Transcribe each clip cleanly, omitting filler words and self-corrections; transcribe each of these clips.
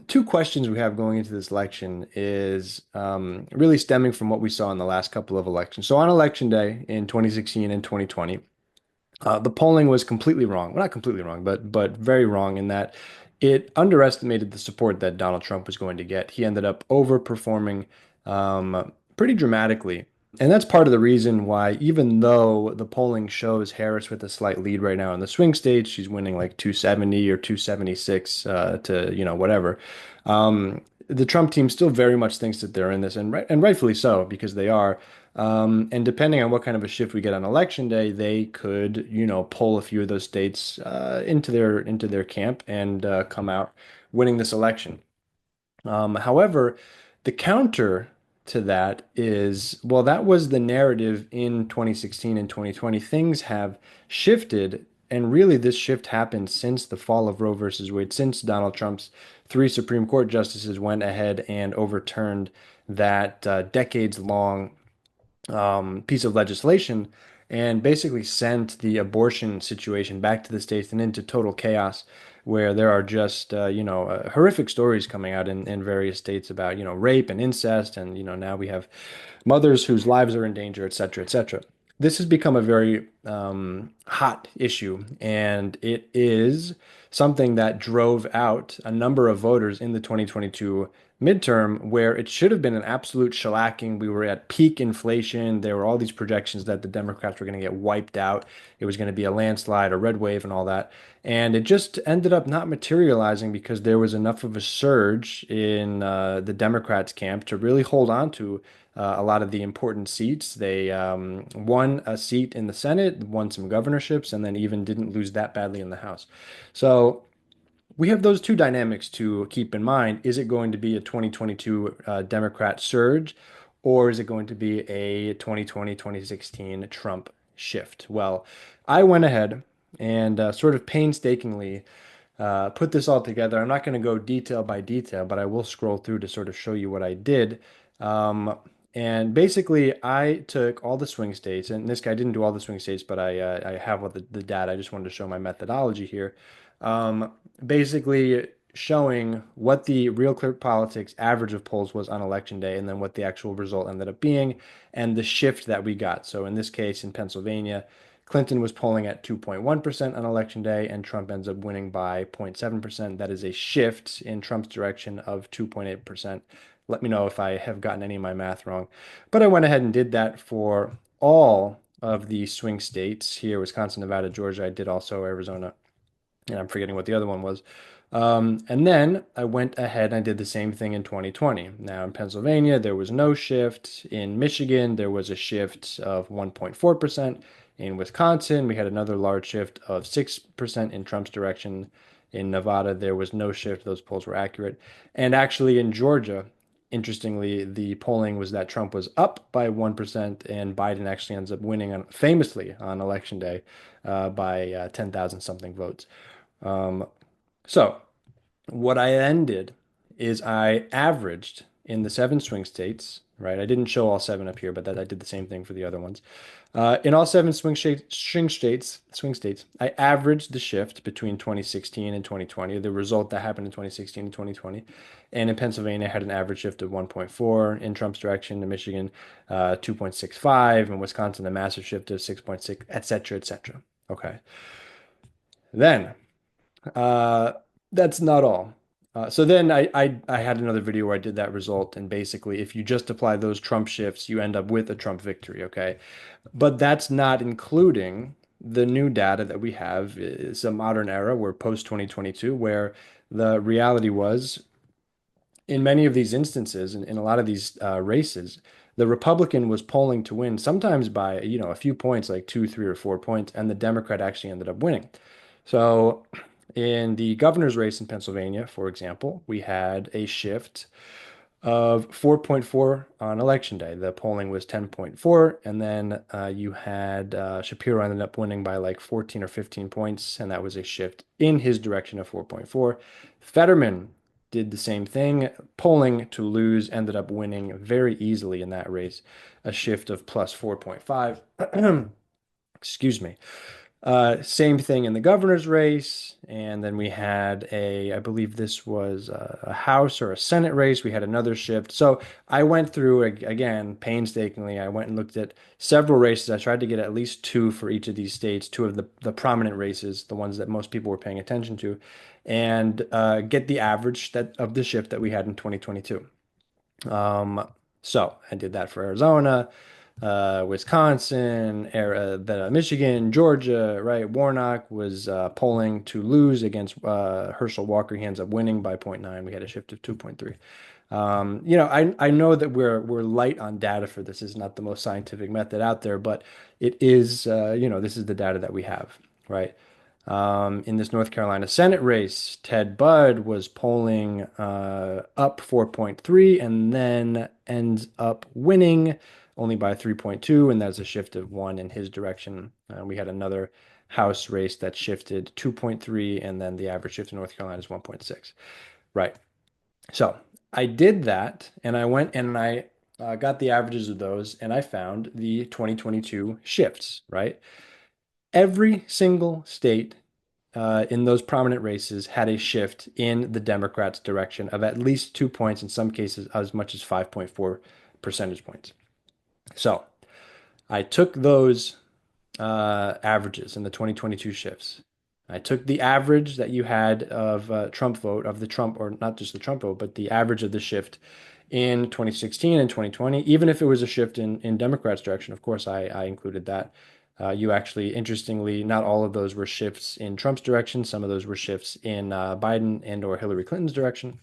Two questions we have going into this election is really stemming from what we saw in the last couple of elections. So on election day in 2016 and 2020, the polling was completely wrong. Well, not completely wrong, but very wrong in that it underestimated the support that Donald Trump was going to get. He ended up overperforming pretty dramatically. And that's part of the reason why, even though the polling shows Harris with a slight lead right now in the swing states, she's winning like 270 or 276 to, whatever. The Trump team still very much thinks that they're in this, and rightfully so, because they are. And depending on what kind of a shift we get on election day, they could, pull a few of those states into their camp and come out winning this election. However, the counter to that is, well, that was the narrative in 2016 and 2020. Things have shifted, and really this shift happened since the fall of Roe versus Wade, since Donald Trump's three Supreme Court justices went ahead and overturned that decades-long piece of legislation and basically sent the abortion situation back to the states and into total chaos, where there are just horrific stories coming out in various states about rape and incest, and now we have mothers whose lives are in danger, et cetera, et cetera. This has become a very hot issue, and it is something that drove out a number of voters in the 2022 midterm, where it should have been an absolute shellacking. We were at peak inflation. There were all these projections that the Democrats were going to get wiped out. It was going to be a landslide, a red wave, and all that. And it just ended up not materializing because there was enough of a surge in the Democrats' camp to really hold on to a lot of the important seats. They won a seat in the Senate, won some governorships, and then even didn't lose that badly in the House. So we have those two dynamics to keep in mind. Is it going to be a 2022 Democrat surge, or is it going to be a 2020, 2016 Trump shift? Well, I went ahead and sort of painstakingly put this all together. I'm not going to go detail by detail, but I will scroll through to sort of show you what I did. And basically, I took all the swing states, and this guy didn't do all the swing states, but I have all the data. I just wanted to show my methodology here. Basically showing what the Real Clear Politics average of polls was on election day, and then what the actual result ended up being, and the shift that we got. So in this case, in Pennsylvania, Clinton was polling at 2.1% on election day, and Trump ends up winning by 0.7%. That is a shift in Trump's direction of 2.8%. Let me know if I have gotten any of my math wrong. But I went ahead and did that for all of the swing states here: Wisconsin, Nevada, Georgia. I did also Arizona, and I'm forgetting what the other one was. And then I went ahead and I did the same thing in 2020. Now, in Pennsylvania, there was no shift. In Michigan, there was a shift of 1.4%. In Wisconsin, we had another large shift of 6% in Trump's direction. In Nevada, there was no shift. Those polls were accurate. And actually, in Georgia, interestingly, the polling was that Trump was up by 1%, and Biden actually ends up winning famously on election day by 10,000 something votes. Um, so what I then did is I averaged in the seven swing states, right? I didn't show all seven up here, but that I did the same thing for the other ones. In all seven swing states, I averaged the shift between 2016 and 2020, the result that happened in 2016 and 2020. And in Pennsylvania, I had an average shift of 1.4 in Trump's direction, in Michigan, 2.65, in Wisconsin, a massive shift of 6.6, et cetera, et cetera. Okay. Then uh, that's not all. So then I had another video where I did that result, and basically, if you just apply those Trump shifts, you end up with a Trump victory, okay? But that's not including the new data that we have. It's a modern era. We're post 2022, where the reality was, in many of these instances, in a lot of these races, the Republican was polling to win, sometimes by, a few points, like 2, 3, or 4 points, and the Democrat actually ended up winning. So in the governor's race in Pennsylvania, for example, we had a shift of 4.4 on election day. The polling was 10.4, and then you had Shapiro ended up winning by like 14 or 15 points, and that was a shift in his direction of 4.4. Fetterman did the same thing, polling to lose, ended up winning very easily in that race, a shift of plus 4.5. Excuse me. Same thing in the governor's race. And then we had I believe this was a House or a Senate race. We had another shift. So I went through again painstakingly. I went and looked at several races. I tried to get at least two for each of these states, two of the prominent races, the ones that most people were paying attention to, and get the average of the shift that we had in 2022. So I did that for Arizona, Wisconsin, Michigan, Georgia, right? Warnock was polling to lose against Herschel Walker. He ends up winning by zero point 0.9. We had a shift of 2.3. I know that we're light on data for this. This is not the most scientific method out there, but it is, this is the data that we have, right? In this North Carolina Senate race, Ted Budd was polling up 4.3 and then ends up winning only by 3.2, and that's a shift of one in his direction. We had another House race that shifted 2.3, and then the average shift in North Carolina is 1.6. Right. So I did that, and I went and I got the averages of those, and I found the 2022 shifts, right? Every single state in those prominent races had a shift in the Democrats' direction of at least 2 points, in some cases, as much as 5.4 percentage points. So I took those averages in the 2022 shifts. I took the average that you had of Trump vote, of the Trump, or not just the Trump vote, but the average of the shift in 2016 and 2020, even if it was a shift in Democrats' direction. Of course, I included that. You actually, interestingly, not all of those were shifts in Trump's direction. Some of those were shifts in Biden and or Hillary Clinton's direction.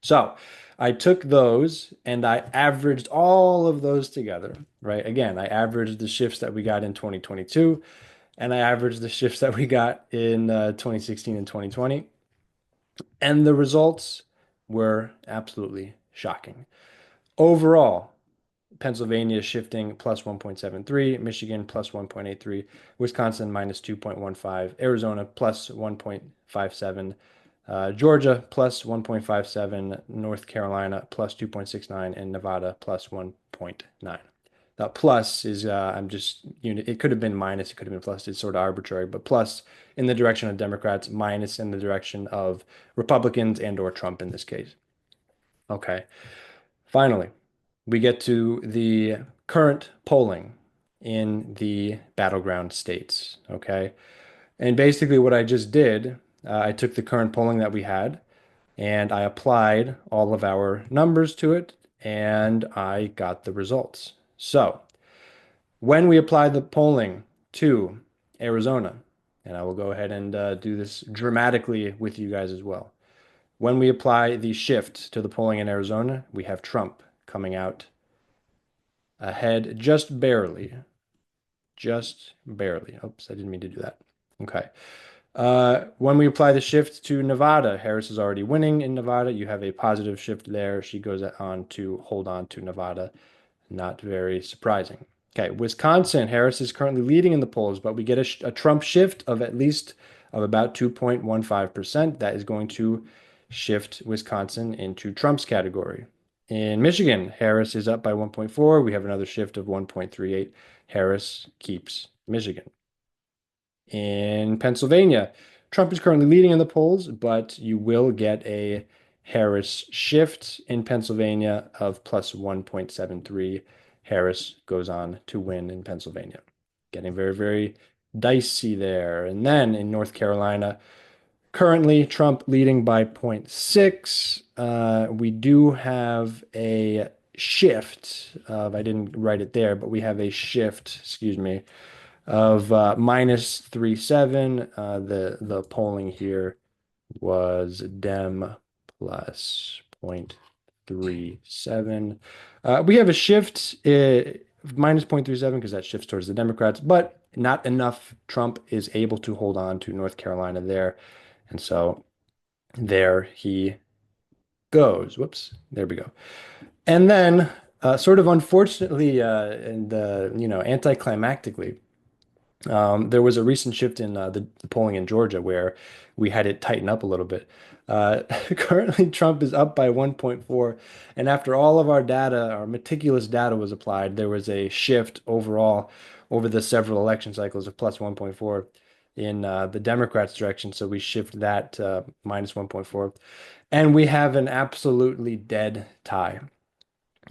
So I took those and I averaged all of those together, right? Again, I averaged the shifts that we got in 2022 and I averaged the shifts that we got in 2016 and 2020. And the results were absolutely shocking. Overall, Pennsylvania is shifting plus 1.73, Michigan plus 1.83, Wisconsin minus 2.15, Arizona plus 1.57, Georgia plus 1.57, North Carolina plus 2.69, and Nevada plus 1.9. Now, plus is, I'm just, it could have been minus, it could have been plus, it's sort of arbitrary, but plus in the direction of Democrats, minus in the direction of Republicans and or Trump in this case. Okay. Finally, we get to the current polling in the battleground states. Okay. And basically, what I just did, I took the current polling that we had and I applied all of our numbers to it and I got the results. So, when we apply the polling to Arizona, and I will go ahead and do this dramatically with you guys as well. When we apply the shift to the polling in Arizona, we have Trump coming out ahead just barely. Just barely. Oops, I didn't mean to do that. Okay. When we apply the shift to Nevada, Harris is already winning in Nevada. You have a positive shift there. She goes on to hold on to Nevada. Not very surprising. Okay, Wisconsin, Harris is currently leading in the polls, but we get a Trump shift of at least of about 2.15%. That is going to shift Wisconsin into Trump's category. In Michigan, Harris is up by 1.4. We have another shift of 1.38. Harris keeps Michigan. In Pennsylvania, Trump is currently leading in the polls, but you will get a Harris shift in Pennsylvania of plus 1.73. Harris goes on to win in Pennsylvania. Getting very, very dicey there. And then in North Carolina, currently Trump leading by 0.6. We do have a shift of, I didn't write it there, but we have a shift, excuse me, of minus 3.7. The polling here was Dem plus 0.37. We have a shift minus 0.37 because that shifts towards the Democrats, but not enough. Trump is able to hold on to North Carolina there. And so there he goes. Whoops, there we go. And then, sort of unfortunately, and anticlimactically, there was a recent shift in the polling in Georgia where we had it tighten up a little bit. Currently, Trump is up by 1.4. And after all of our data, our meticulous data was applied, there was a shift overall over the several election cycles of plus 1.4. in the Democrats' direction. So we shift that to minus 1.4. And we have an absolutely dead tie.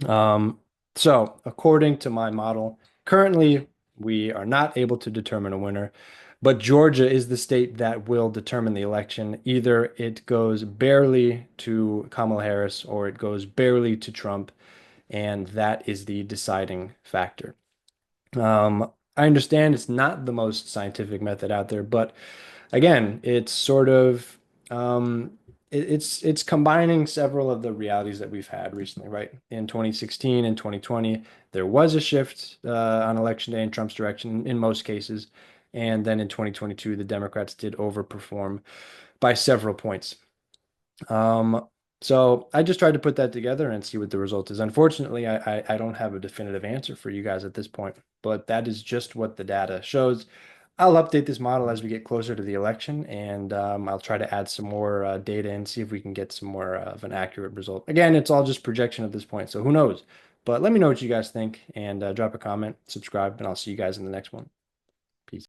Um, so according to my model, currently we are not able to determine a winner, but Georgia is the state that will determine the election. Either it goes barely to Kamala Harris or it goes barely to Trump, and that is the deciding factor. I understand it's not the most scientific method out there, but again, it's sort of it's combining several of the realities that we've had recently, right? In 2016 and 2020, there was a shift on election day in Trump's direction in most cases, and then in 2022, the Democrats did overperform by several points. Um, so I just tried to put that together and see what the result is. Unfortunately, I don't have a definitive answer for you guys at this point, but that is just what the data shows. I'll update this model as we get closer to the election, and I'll try to add some more data and see if we can get some more of an accurate result. Again, it's all just projection at this point, so who knows? But let me know what you guys think and drop a comment, subscribe, and I'll see you guys in the next one.